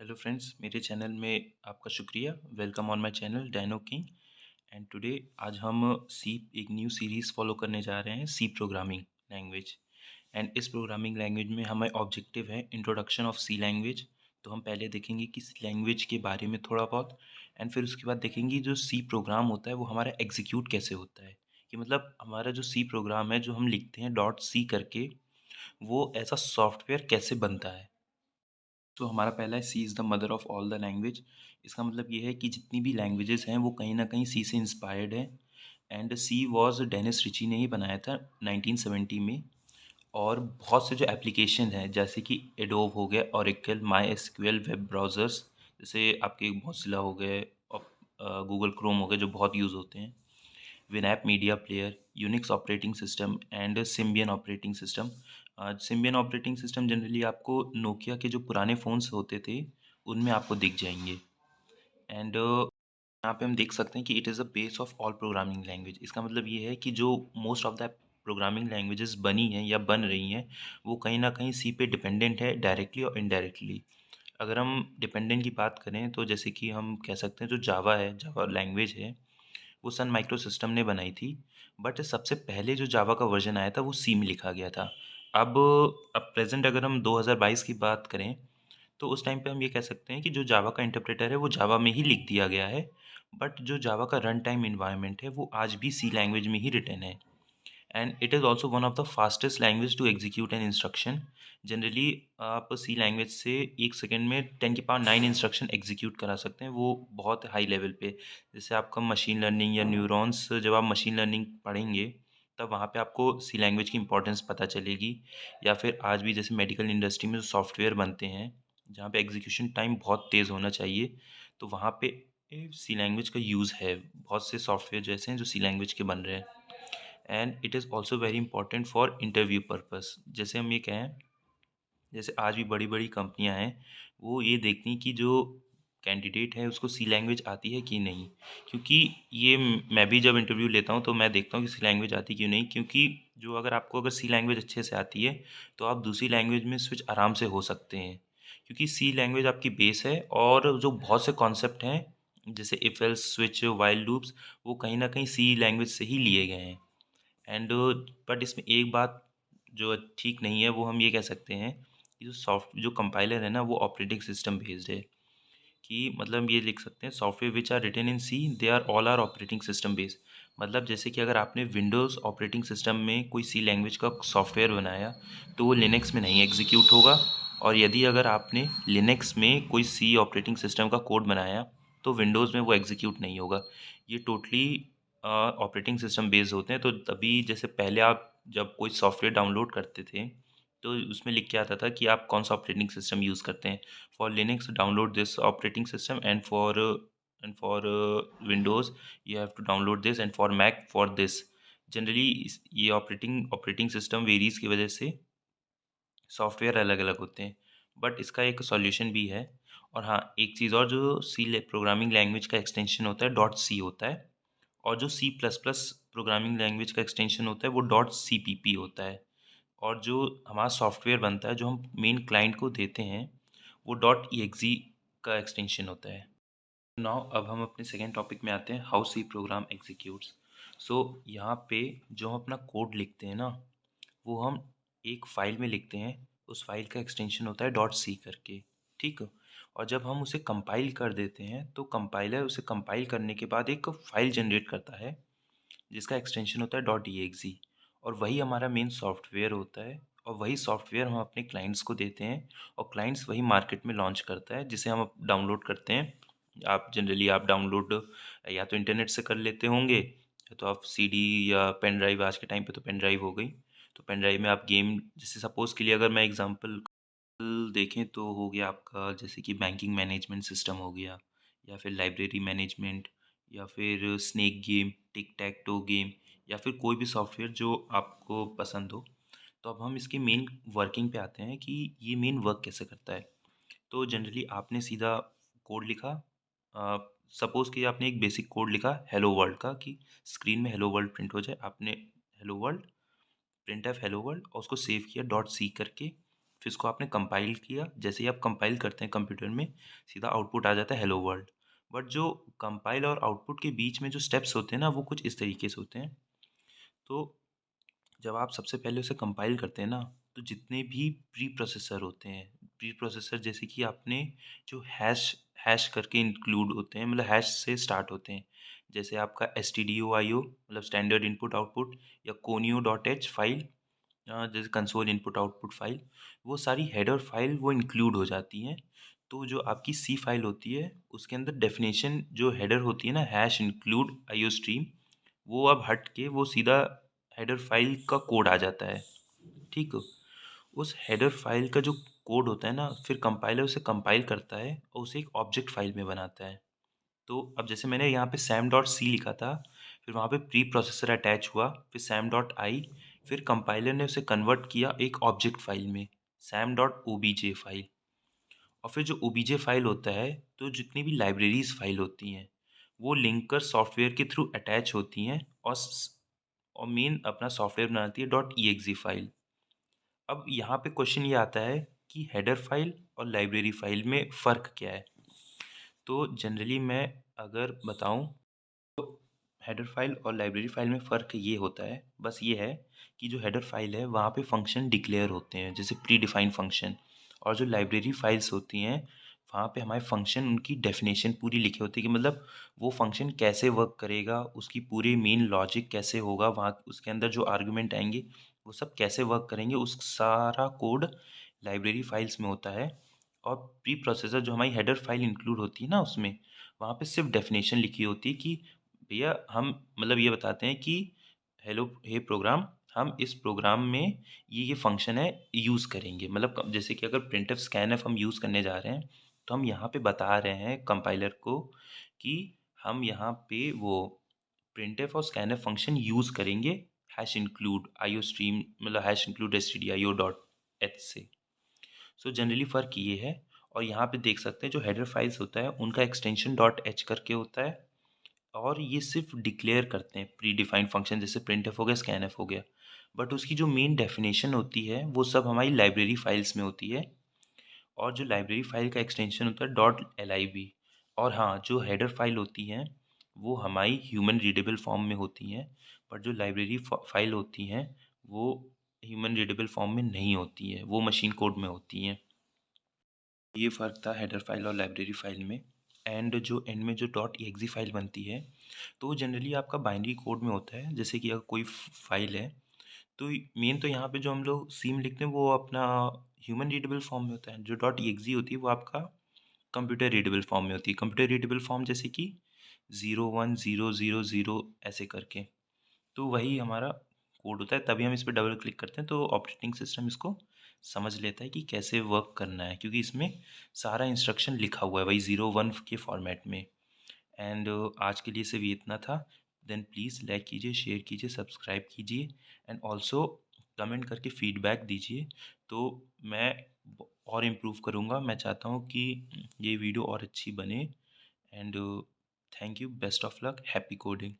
Hello friends, मेरे channel में आपका शुक्रिया। Welcome on my channel Dino King. And today आज हम सी एक न्यू सीरीज़ फॉलो करने जा रहे हैं, सी प्रोग्रामिंग लैंग्वेज। एंड इस प्रोग्रामिंग लैंग्वेज में हमारा ऑब्जेक्टिव है इंट्रोडक्शन ऑफ सी लैंग्वेज। तो हम पहले देखेंगे कि इस लैंग्वेज के बारे में थोड़ा बहुत, एंड फिर उसके बाद देखेंगे जो सी प्रोग्राम होता है वो हमारा एग्जीक्यूट कैसे होता है। कि मतलब हमारा जो सी प्रोग्राम है जो हम लिखते हैं डॉट सी करके, वो ऐसा सॉफ्टवेयर कैसे बनता है। तो हमारा पहला है C is the mother of all the language. इसका मतलब ये है कि जितनी भी लैंग्वेजेस हैं वो कहीं न कहीं सी से इंस्पायर्ड है। And C was Dennis Ritchie ने ही बनाया था 1970 में। और बहुत से जो एप्लीकेशन हैं जैसे कि एडोब हो गया, Oracle, my SQL web browsers, जैसे आपके मोज़िला हो गए और गूगल क्रोम हो गए जो बहुत यूज़ होते हैं। Winamp media player, Unix operating system and Symbian operating system. Symbian operating system generally आपको नोकिया के जो पुराने फ़ोन्स होते थे उनमें आपको दिख जाएंगे। एंड यहाँ पे हम देख सकते हैं कि it is the base of all programming language. इसका मतलब ये है कि जो most of the programming languages बनी हैं या बन रही हैं वो कहीं ना कहीं सी पे डिपेंडेंट है, डायरेक्टली और इनडायरेक्टली। अगर हम डिपेंडेंट की बात करें तो जैसे कि हम कह सकते हैं जो जावा है, जावा लैंग्वेज है, वो सन माइक्रो सिस्टम ने बनाई थी। बट सबसे पहले जो जावा का वर्जन आया था वो सी में लिखा गया था। अब अब प्रेजेंट अगर हम 2022 की बात करें तो उस टाइम पे हम ये कह सकते हैं कि जो जावा का इंटरप्रेटर है वो जावा में ही लिख दिया गया है। बट जो जावा का रन टाइम इन्वायरमेंट है वो आज भी सी लैंग्वेज में ही रिटन है। And it is also one of the fastest language to execute an instruction. Generally आप सी लैंग्वेज से 1 सेकेंड में 10 की पावर 9 इंस्ट्रक्शन एग्जीक्यूट करा सकते हैं, वो बहुत हाई लेवल पे। जैसे आपका मशीन लर्निंग या न्यूरॉन्स, जब आप मशीन लर्निंग पढ़ेंगे तब वहाँ पे आपको सी लैंग्वेज की इंपॉर्टेंस पता चलेगी। या फिर आज भी जैसे मेडिकल इंडस्ट्री में जो सॉफ्टवेयर बनते हैं जहाँ पे एग्जीक्यूशन टाइम बहुत तेज़ होना चाहिए, तो वहाँ पे सी लैंग्वेज का यूज़ है। बहुत से सॉफ्टवेयर जैसे हैं जो सी लैंग्वेज के बन रहे हैं। And it is also very important for interview purpose. जैसे हम ये कहें, जैसे आज भी बड़ी बड़ी कंपनियां हैं वो ये देखती हैं कि जो कैंडिडेट है उसको सी लैंग्वेज आती है कि नहीं। क्योंकि ये मैं भी जब इंटरव्यू लेता हूँ तो मैं देखता हूँ कि सी लैंग्वेज आती क्यों नहीं। क्योंकि जो अगर आपको अगर सी लैंग्वेज अच्छे से आती है तो आप दूसरी लैंग्वेज में स्विच आराम से हो सकते हैं। क्योंकि सी लैंग्वेज आपकी बेस है और जो बहुत से कॉन्सेप्ट हैं जैसे if else switch while loops, वो कहीं ना कहीं सी लैंग्वेज से ही लिए गए हैं। एंड बट इसमें एक बात जो ठीक नहीं है वो हम ये कह सकते हैं कि जो कंपाइलर है ना वो ऑपरेटिंग सिस्टम बेस्ड है। कि मतलब हम ये लिख सकते हैं software which are written in C they are all are operating system based. मतलब जैसे कि अगर आपने विंडोज़ ऑपरेटिंग सिस्टम में कोई सी लैंग्वेज का सॉफ्टवेयर बनाया तो वो लिनक्स में नहीं एग्जीक्यूट होगा। और यदि अगर आपने लिनक्स में कोई सी ऑपरेटिंग सिस्टम का कोड बनाया तो विंडोज़ में वो एग्जीक्यूट नहीं होगा। ये टोटली ऑपरेटिंग सिस्टम बेस्ड होते हैं। तो तभी जैसे पहले आप जब कोई सॉफ्टवेयर डाउनलोड करते थे तो उसमें लिख के आता था कि आप कौन सा ऑपरेटिंग सिस्टम यूज़ करते हैं। For Linux download this operating system, and for Windows you have to download this, and for Mac for this. Generally ये ऑपरेटिंग सिस्टम वेरीज की वजह से सॉफ्टवेयर अलग अलग होते हैं। बट इसका एक सॉल्यूशन भी है। और हाँ, एक चीज़ और, जो सी प्रोग्रामिंग लैंग्वेज का एक्सटेंशन होता है डॉट सी होता है। और जो C plus plus programming language का एक्सटेंशन होता है वो डॉट सी पी पी होता है। और जो हमारा सॉफ्टवेयर बनता है जो हम मेन क्लाइंट को देते हैं वो डॉट ई एक्सी का एक्सटेंशन होता है। नाउ अब हम अपने सेकेंड टॉपिक में आते हैं, हाउ सी प्रोग्राम एग्जीक्यूट्स। सो यहाँ पे जो हम अपना कोड लिखते हैं ना वो हम एक फ़ाइल में लिखते हैं। उस फाइल का एक्सटेंशन होता है डॉट सी करके, ठीक है। और जब हम उसे कंपाइल कर देते हैं तो कंपाइलर उसे कंपाइल करने के बाद एक फ़ाइल जनरेट करता है जिसका एक्सटेंशन होता है डॉट ई एक्स ई। और वही हमारा मेन सॉफ्टवेयर होता है। और वही सॉफ्टवेयर हम अपने क्लाइंट्स को देते हैं और क्लाइंट्स वही मार्केट में लॉन्च करता है जिसे हम डाउनलोड करते हैं। आप जनरली आप डाउनलोड या तो इंटरनेट से कर लेते होंगे या तो आप सीडी या पेन ड्राइव, आज के टाइम पे तो पेन ड्राइव हो गई। तो पेन ड्राइव में आप गेम, जैसे सपोज़ के लिए अगर मैं एग्जांपल देखें तो हो गया आपका जैसे कि बैंकिंग मैनेजमेंट सिस्टम हो गया, या फिर लाइब्रेरी मैनेजमेंट, या फिर snake game, tick tech to game, या फिर कोई भी सॉफ्टवेयर जो आपको पसंद हो। तो अब हम इसकी मेन वर्किंग पे आते हैं कि ये मेन वर्क कैसे करता है। तो जनरली आपने सीधा कोड लिखा, सपोज़ कि आपने एक बेसिक कोड लिखा हेलो वर्ल्ड का कि स्क्रीन में हेलो वर्ल्ड प्रिंट हो जाए। आपने hello world, print F hello world, और उसको सेव किया डॉट सी करके। फिर इसको आपने कंपाइल किया, जैसे ही आप कंपाइल करते हैं कंप्यूटर में, सीधा आउटपुट आ जाता है हेलो वर्ल्ड। बट जो कंपाइल और आउटपुट के बीच में जो स्टेप्स होते हैं ना, वो कुछ इस तरीके से होते हैं। तो जब आप सबसे पहले उसे कंपाइल करते हैं ना, तो जितने भी प्री प्रोसेसर होते हैं, प्री प्रोसेसर जैसे कि आपने जो हैश हैश करके इंक्लूड होते हैं, मतलब हैश से स्टार्ट होते हैं, जैसे आपका stdio मतलब स्टैंडर्ड इनपुट आउटपुट, या conio डॉट एच फाइल, जैसे कंसोल इनपुट आउटपुट फाइल, वो सारी हेडर फाइल वो इंक्लूड हो जाती हैं। तो जो आपकी सी फाइल होती है, उसके अंदर डेफिनेशन जो हेडर होती है ना, हैश इंक्लूड आईओ स्ट्रीम, वो अब हट के वो सीधा हेडर फाइल का कोड आ जाता है। ठीक है। उस हेडर फाइल का जो कोड होता है ना, फिर कंपाइलर उसे कंपाइल करता है और उसे एक ऑब्जेक्ट फाइल में बनाता है। तो अब जैसे मैंने यहाँ पे सैम डॉट सी लिखा था, फिर वहाँ पे प्री प्रोसेसर अटैच हुआ, फिर सैम डॉट आई, फिर कंपाइलर ने उसे कन्वर्ट किया एक ऑब्जेक्ट फाइल में, सैम डॉट ओबीजे फाइल। और फिर ओ बी जे फाइल होता है, तो जितनी भी लाइब्रेरीज फाइल होती हैं, वो लिंकर सॉफ्टवेयर के थ्रू अटैच होती हैं, और मेन अपना सॉफ्टवेयर बनाती है डॉट ई एक्स ई फाइल। अब यहाँ पे क्वेश्चन ये आता है कि हेडर फाइल और लाइब्रेरी फाइल में फ़र्क क्या है। तो जनरली मैं अगर बताऊँ, हेडर फाइल और लाइब्रेरी फाइल में फ़र्क ये होता है, बस ये है कि जो हेडर फाइल है वहाँ पे फंक्शन डिक्लेयर होते हैं, जैसे प्री डिफाइंड फंक्शन। और जो लाइब्रेरी फाइल्स होती हैं, वहाँ पे हमारे फंक्शन उनकी डेफिनेशन पूरी लिखी होती है, कि मतलब वो फंक्शन कैसे वर्क करेगा, उसकी पूरी मेन लॉजिक कैसे होगा, वहाँ उसके अंदर जो आर्गुमेंट आएंगे वो सब कैसे वर्क करेंगे, उस सारा कोड लाइब्रेरी फाइल्स में होता है। और प्री प्रोसेसर जो हमारी हेडर फाइल इंक्लूड होती है ना, उसमें वहाँ पे सिर्फ डेफिनेशन लिखी होती है कि भैया हम मतलब ये बताते हैं कि हेलो हे प्रोग्राम, हम इस प्रोग्राम में ये फंक्शन है यूज़ करेंगे। मतलब जैसे कि अगर प्रिंटफ स्कैनफ हम यूज़ करने जा रहे हैं, तो हम यहाँ पे बता रहे हैं कंपाइलर को कि हम यहाँ पे वो प्रिंटफ और स्कैनफ फंक्शन यूज़ करेंगे, हैश इंक्लूड आईओ स्ट्रीम मतलब hash include stdio dot H से। सो जनरली फ़र्क ये है। और यहाँ पे देख सकते हैं जो हेडर फाइल्स होता है उनका एक्सटेंशन डॉट एच करके होता है, और ये सिर्फ डिक्लेयर करते हैं प्री डिफाइंड फंक्शन, जैसे प्रिंटफ हो गया, स्कैनफ हो गया। बट उसकी जो मेन डेफिनेशन होती है वो सब हमारी लाइब्रेरी फाइल्स में होती है। और जो लाइब्रेरी फाइल का एक्सटेंशन होता है डॉट एल आई बी। और हाँ, जो हेडर फाइल होती हैं वो हमारी ह्यूमन रीडेबल फॉर्म में होती हैं, पर जो लाइब्रेरी फाइल होती हैं वो ह्यूमन रीडेबल फॉर्म में नहीं होती है, वो मशीन कोड में होती हैं। ये फ़र्क था हेडर फाइल और लाइब्रेरी फाइल में। एंड जो एंड में जो डॉट ई फाइल बनती है, तो वो जनरली आपका बाइनरी कोड में होता है। जैसे कि अगर कोई फाइल है, तो मेन तो यहाँ पे जो हम लोग सी में लिखते हैं वो अपना ह्यूमन रीडेबल फॉर्म में होता है। जो डॉट ई होती है वो आपका कंप्यूटर रीडेबल फॉर्म में होती है। कंप्यूटर रीडेबल फॉर्म जैसे कि 010000 ऐसे करके, तो वही हमारा कोड होता है। तभी हम इस पर डबल क्लिक करते हैं तो ऑपरेटिंग सिस्टम इसको समझ लेता है कि कैसे वर्क करना है, क्योंकि इसमें सारा इंस्ट्रक्शन लिखा हुआ है वही 01 के फॉर्मेट में। एंड आज के लिए सिर्फ ये इतना था। देन प्लीज़ लाइक कीजिए, शेयर कीजिए, सब्सक्राइब कीजिए, एंड ऑल्सो कमेंट करके फीडबैक दीजिए। तो मैं और इम्प्रूव करूँगा। मैं चाहता हूँ कि ये वीडियो और अच्छी बने। And thank you, best of luck, happy coding.